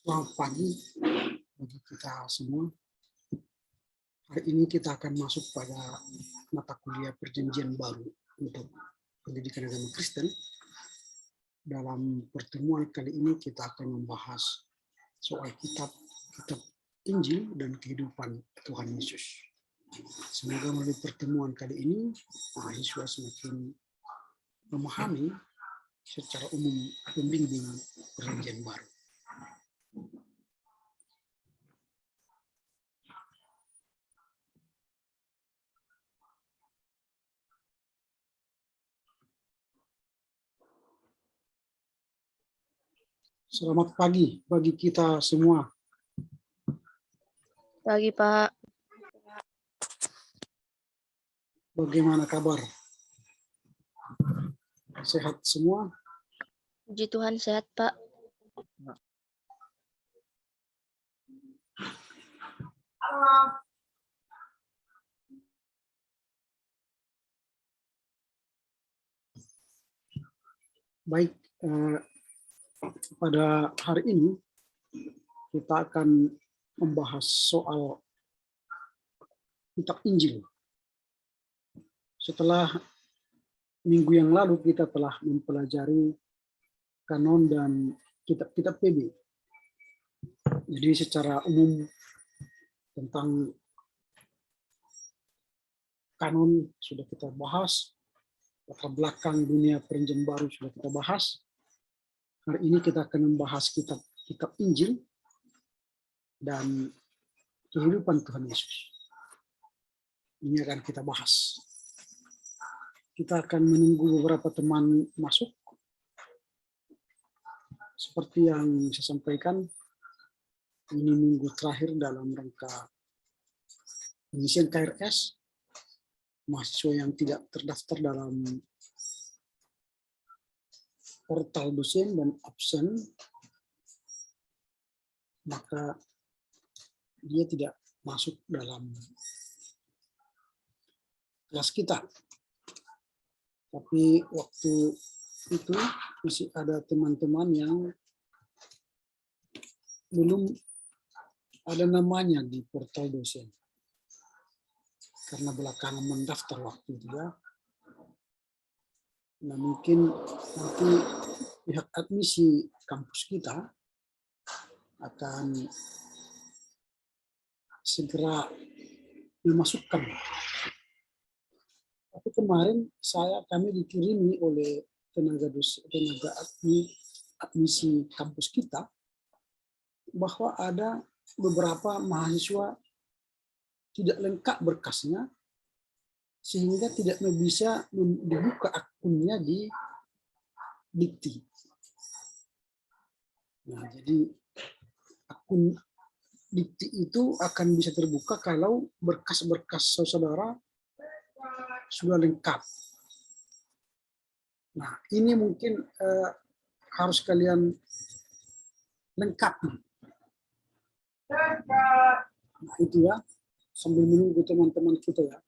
Selamat pagi bagi kita semua. Hari ini kita akan masuk pada mata kuliah perjanjian baru untuk pendidikan agama Kristen. Dalam pertemuan kali ini kita akan membahas soal kitab Injil dan kehidupan Tuhan Yesus. Semoga melalui pertemuan kali ini mahasiswa semakin memahami secara umum pembimbing perjanjian baru. Selamat pagi bagi kita semua. Pagi, Pak. Bagaimana kabar? Sehat semua? Puji Tuhan, sehat, Pak. Baik, pada hari ini kita akan membahas soal kitab Injil. Setelah minggu yang lalu kita telah mempelajari kanon dan kitab-kitab PB. Jadi secara umum tentang kanon sudah kita bahas, latar belakang dunia perjanjian baru sudah kita bahas. Hari ini kita akan membahas kitab Injil dan kehidupan Tuhan Yesus. Ini akan kita bahas. Kita akan menunggu beberapa teman masuk. Seperti yang saya sampaikan, ini minggu terakhir dalam rangka pengisian KRS. Mahasiswa yang tidak terdaftar dalam portal dosen dan absen, maka dia tidak masuk dalam kelas kita. Tapi waktu itu masih ada teman-teman yang belum ada namanya di portal dosen. Karena belakangan mendaftar waktu itu ya. Nah, mungkin nanti pihak admisi kampus kita akan segera memasukkan. Tapi kemarin kami dikirimi oleh tenaga admisi kampus kita bahwa ada beberapa mahasiswa tidak lengkap berkasnya sehingga tidak bisa dibuka akunnya di Dikti. Nah, jadi akun Dikti itu akan bisa terbuka kalau berkas-berkas saudara sudah lengkap. Nah, ini mungkin harus kalian lengkapi. Nah, itu ya, sambil menunggu teman-teman kita ya.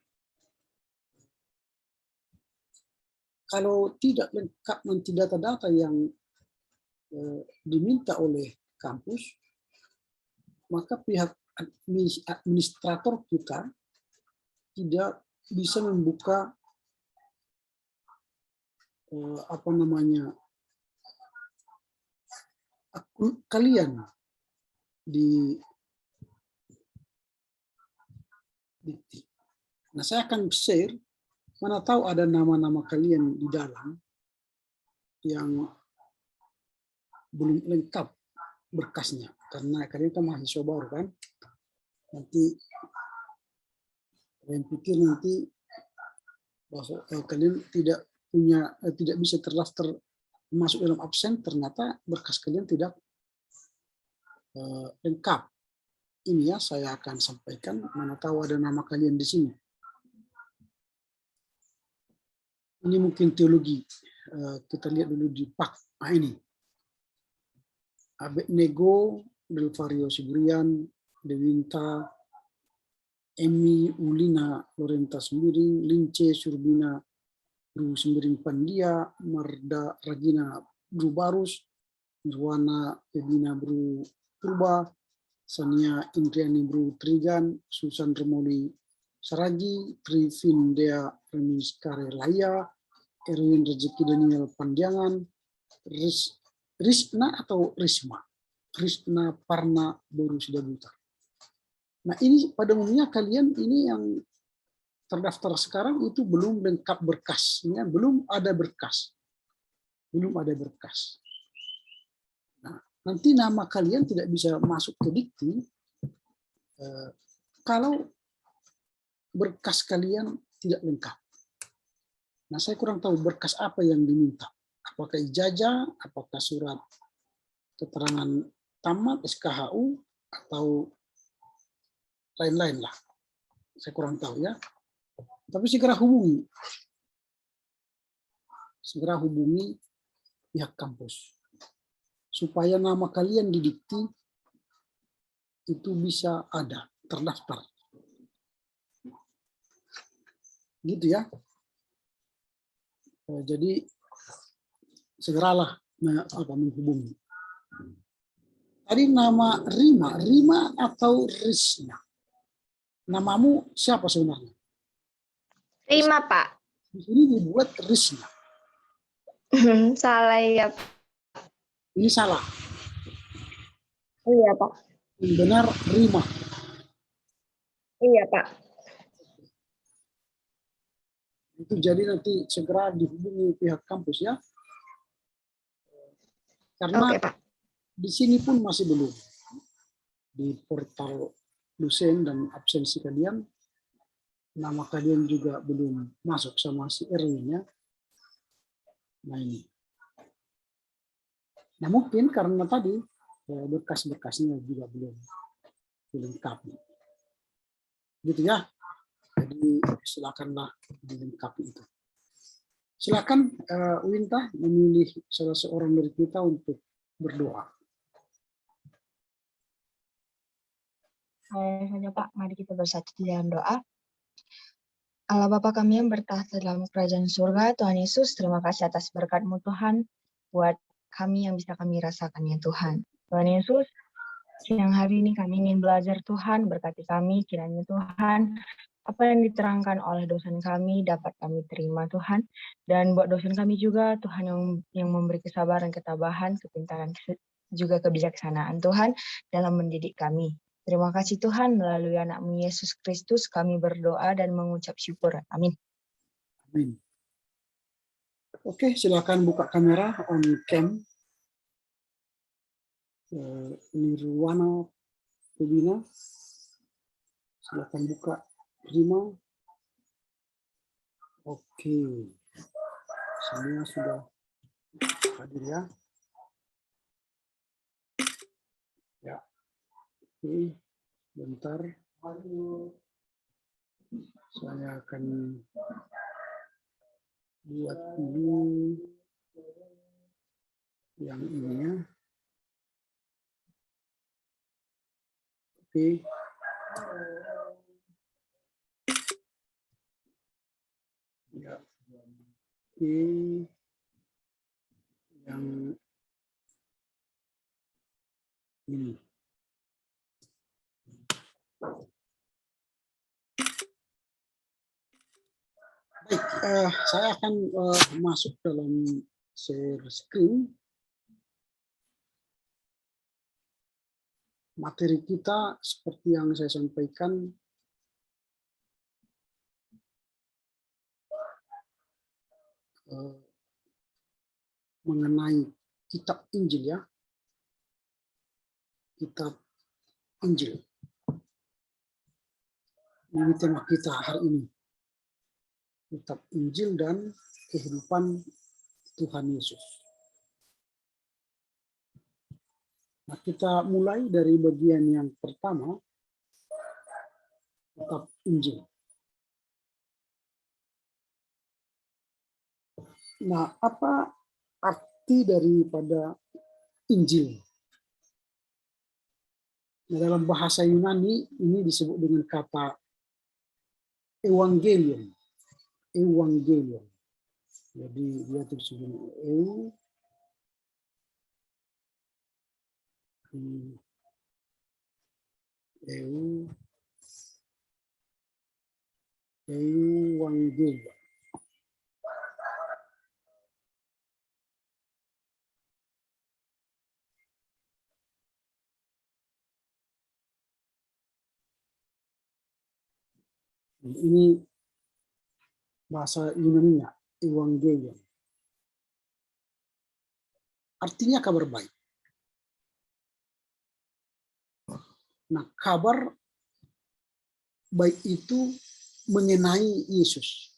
Kalau tidak lengkap nanti data-data yang diminta oleh kampus, maka pihak administrator kita tidak bisa membuka akun kalian di Dikti. Nah, saya akan share, mana tahu ada nama-nama kalian di dalam yang belum lengkap berkasnya, karena kalian kan mahasiswa baru kan. Nanti kalian pikir nanti bahwa kalian tidak bisa terdaftar masuk dalam absen, ternyata berkas kalian tidak lengkap. Ini ya saya akan sampaikan, mana tahu ada nama kalian di sini. Ini mungkin teologi. Kita lihat dulu di pak. Nah, ini Abednego, Delvario Siburian, Dewinta, Emi Ulina Lorenta Sembiring, Lince Surbina Bru Sembiring Pandia, Marda Ragina Bru Barus, Nirwana Ebina Bru Purba, Sania Indriani Bru Trigan, Susan Remoli Saragi, Trivindea Remis Karelaya, Erwin Rezeki Daniel Pandiangan, Risna atau Risma, Risna Parna Boru Sidabutar. Nah ini pada umumnya kalian ini yang terdaftar sekarang itu belum lengkap berkasnya, belum ada berkas. Belum ada berkas. Nah, nanti nama kalian tidak bisa masuk ke Dikti kalau berkas kalian tidak lengkap. Nah, saya kurang tahu berkas apa yang diminta. Apakah ijazah, apakah surat keterangan tamat, SKHU, atau lain-lain lah. Saya kurang tahu ya. Tapi segera hubungi. Segera hubungi pihak kampus. Supaya nama kalian di Dikti itu bisa ada, terdaftar. Gitu ya. Jadi segeralah menghubungi. Tadi nama Rima atau Risna. Namamu siapa sebenarnya? Rima, Pak. Di sini dibuat Risna. Salah ya. Ini salah. Iya, Pak. Yang benar Rima. Iya, Pak. Itu jadi nanti segera dihubungi pihak kampus ya. Karena Oke, Pak. di sini pun masih belum. Di portal dosen dan absensi kalian, nama kalian juga belum masuk sama si Erwin ya. Nah ini. Nah mungkin karena tadi berkas-berkasnya juga belum dilengkapi. Gitu ya. Jadi silakanlah dilengkapi itu. Silakan Winta memilih salah seorang dari kita untuk berdoa. Saya saja Pak, mari kita bersatu di dalam doa. Allah Bapa kami yang bertahta dalam kerajaan surga, Tuhan Yesus, terima kasih atas berkat-Mu Tuhan, buat kami yang bisa kami rasakan ya Tuhan. Tuhan Yesus, siang hari ini kami ingin belajar Tuhan, berkati kami, kiranya Tuhan, apa yang diterangkan oleh dosen kami dapat kami terima Tuhan, dan buat dosen kami juga Tuhan yang memberi kesabaran, ketabahan, kepintaran, juga kebijaksanaan Tuhan dalam mendidik kami. Terima kasih Tuhan, melalui anak-Mu Yesus Kristus kami berdoa dan mengucap syukur. Amin. Amin. Oke, silakan buka kamera on cam. Nirwana Rubina, silakan buka. Prima. Oke, semua sudah hadir ya. Ya, oke, bentar. Saya akan buat dulu yang ini ya. Oke. Ya. Oke. Yang ini. Baik, saya akan masuk dalam share screen. Materi kita seperti yang saya sampaikan mengenai kitab Injil ya. Kitab Injil. Ini tema kita hari ini. Kitab Injil dan kehidupan Tuhan Yesus. Nah, kita mulai dari bagian yang pertama, kitab Injil. Nah, apa arti daripada Injil? Nah, dalam bahasa Yunani ini disebut dengan kata evangelium. Evangelium. Jadi dia tulis begini, Ewangelia. Ini bahasa Yunani-nya, Evangelion. Artinya kabar baik. Nah, kabar baik itu mengenai Yesus.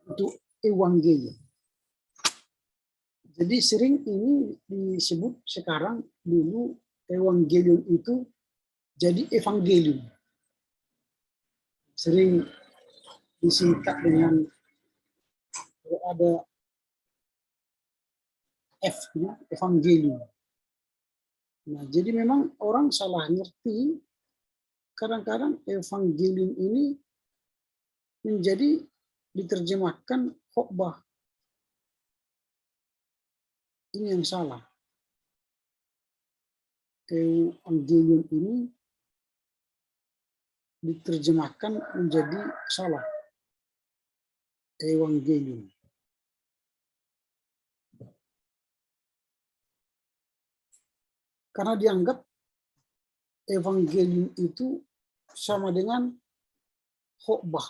Itu Evangelion. Jadi sering ini disebut sekarang, dulu Evangelion itu jadi Evangelium. Sering disingkat dengan ada F, Evangelium. Nah, jadi memang orang salah ngerti, kadang-kadang Evangelium ini menjadi diterjemahkan khotbah. Ini yang salah. Evangelium ini diterjemahkan menjadi salah. Evangelium. Karena dianggap Evangelium itu sama dengan khotbah.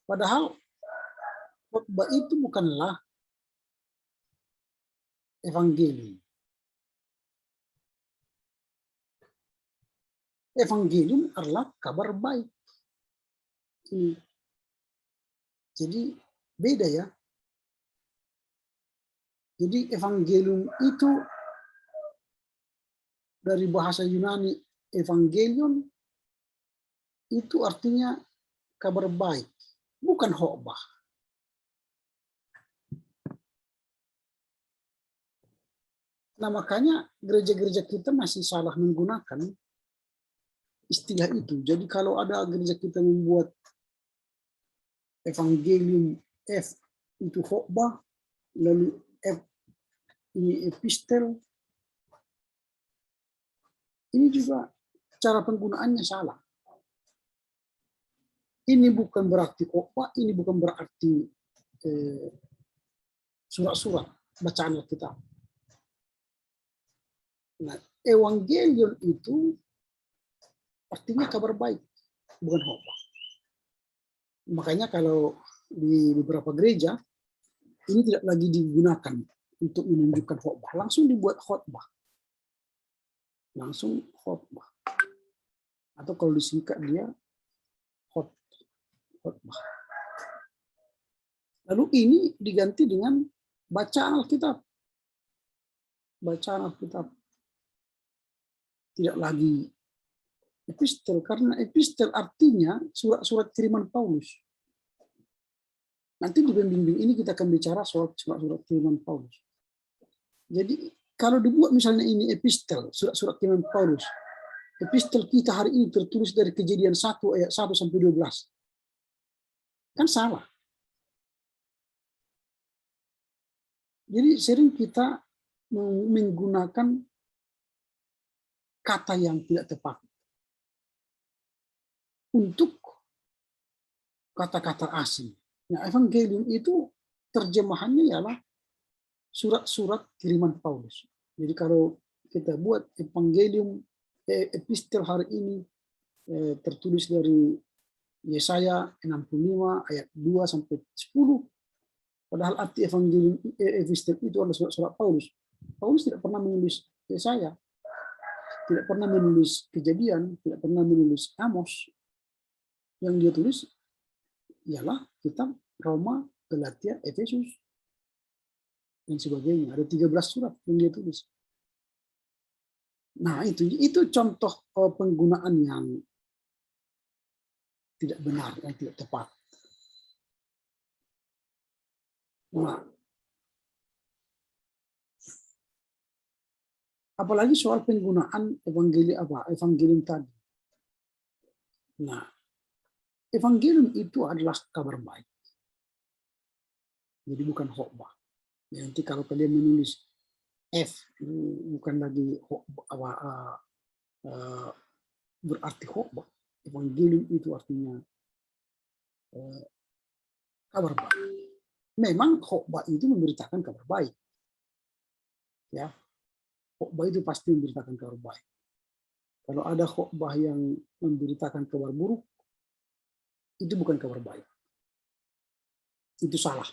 Padahal khotbah itu bukanlah Evangelium. Evangelium adalah kabar baik. Jadi beda ya. Jadi Evangelium itu dari bahasa Yunani Evangelion itu artinya kabar baik, bukan khotbah. Nah, makanya gereja-gereja kita masih salah menggunakan istilah itu. Jadi kalau ada gereja kita membuat Evangelium F itu khotbah, lalu F ini epistel, ini juga cara penggunaannya salah. Ini bukan berarti khotbah, ini bukan berarti surat-surat bacaan Alkitab. Nah, Evangelion itu artinya kabar baik, bukan khotbah. Makanya kalau di beberapa gereja ini tidak lagi digunakan untuk menunjukkan khotbah, langsung dibuat khotbah. Langsung khotbah. Atau kalau disingkat dia khotbah. Lalu ini diganti dengan bacaan Alkitab. Bacaan Alkitab. Tidak lagi epistel, karena epistel artinya surat-surat kiriman Paulus. Nanti di pembimbing ini kita akan bicara soal surat-surat kiriman Paulus. Jadi kalau dibuat misalnya ini epistel, surat-surat kiriman Paulus, epistel kita hari ini tertulis dari Kejadian 1 ayat 1 sampai 12. Kan salah. Jadi sering kita menggunakan kata yang tidak tepat untuk kata-kata asing. Nah, Evangelium itu terjemahannya ialah surat-surat kiriman Paulus. Jadi kalau kita buat Evangelium epistel hari ini tertulis dari Yesaya 65 ayat 2 sampai 10. Padahal arti Evangelium epistel itu adalah surat-surat Paulus. Paulus tidak pernah menulis Yesaya, tidak pernah menulis Kejadian, tidak pernah menulis Amos. Yang dia tulis ialah kitab Roma, Galatia, Efesus, dan sebagainya. Ada 13 surat yang dia tulis. Nah, itu contoh penggunaan yang tidak benar, yang tidak tepat. Nah, apalagi soal penggunaan evangelium tadi. Nah, evangelium itu adalah kabar baik. Jadi bukan khotbah. Nanti kalau kalian menulis F bukan lagi berarti khotbah. Evangelium itu artinya kabar baik. Memang khotbah itu memberitakan kabar baik. Ya, khotbah itu pasti memberitakan kabar baik. Kalau ada khotbah yang memberitakan kabar buruk, itu bukan kabar baik. Itu salah.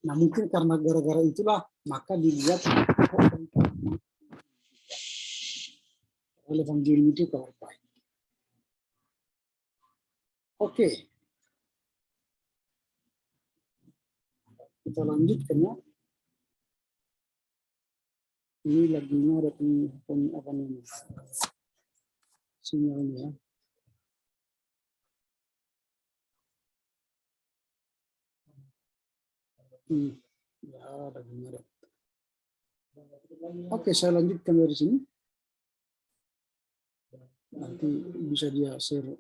Nah, mungkin karena gara-gara itulah maka dilihat oleh Evangelium itu kabar baik. Oke. Kita lanjutkan ya. Ini lagunya ada apa namanya? Sinyalnya. Ya, lagunya ada. Oke, saya lanjutkan dari sini. Nanti bisa dia share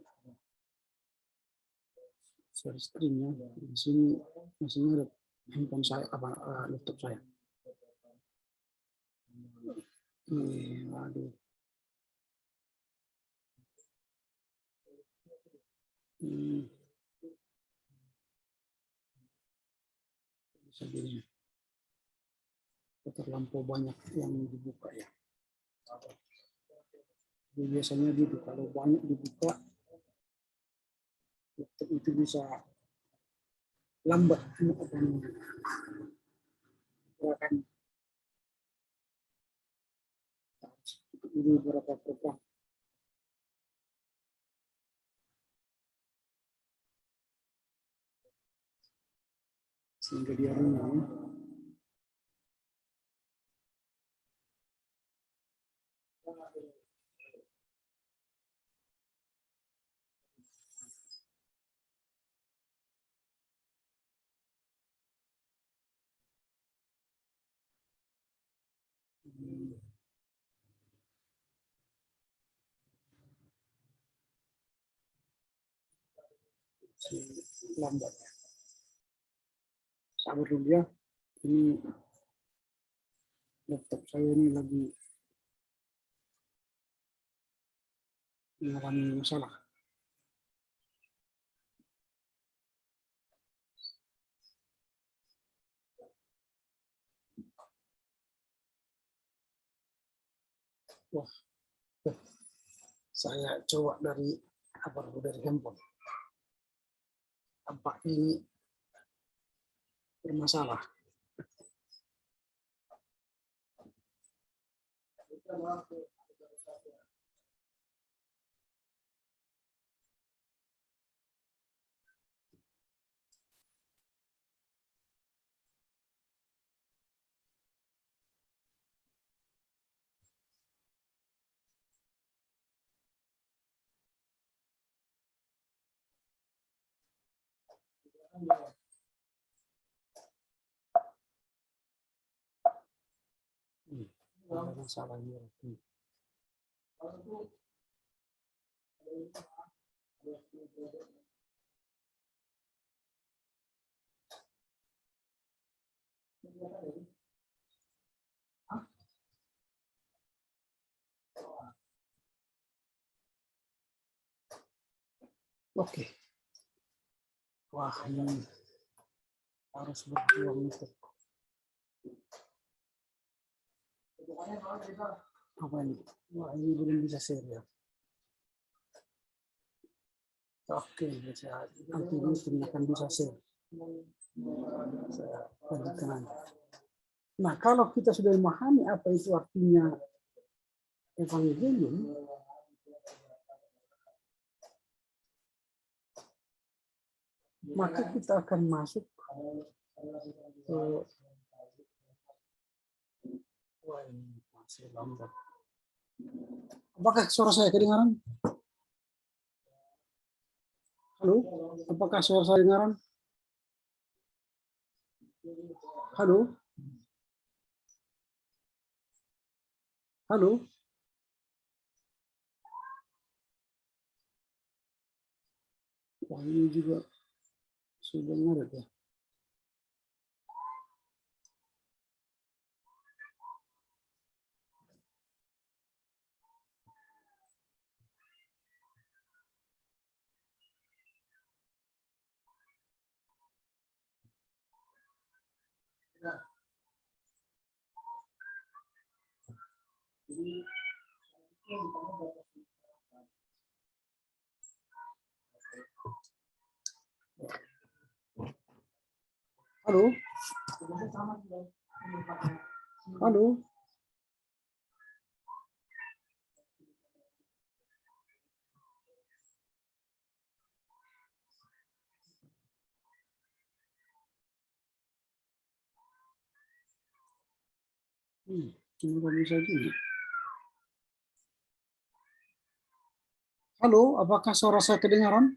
screen-nya. Di sini masih ada handphone saya, laptop saya. Aduh. Bisa gini. Terlampau banyak yang dibuka ya. Jadi biasanya gitu, kalau banyak dibuka, itu bisa lambat gerakan. Ini beberapa program. Sehingga dia ringan. Lambat. Sabar dulu ya. Ini laptop saya ini lagi mengalami masalah. Wah, saya coba dari handphone. Tampaknya ini bermasalah. Ada masalah ini. Oke. Wah, ini harus berjuang untuk apa ini? Wah, ini belum bisa share ya. Oke, nanti ini akan bisa share. Saya lanjutkan. Nah, kalau kita sudah memahami apa itu artinya evangelium, maka kita akan masuk ke masih lambat. Apakah suara saya kedengaran? Halo, apakah suara saya kedengaran? Halo? Halo? Wah, ini juga sudah ngaret ya. Halo? Halo? Kenapa bisa gini? Halo, apakah suara saya kedengaran?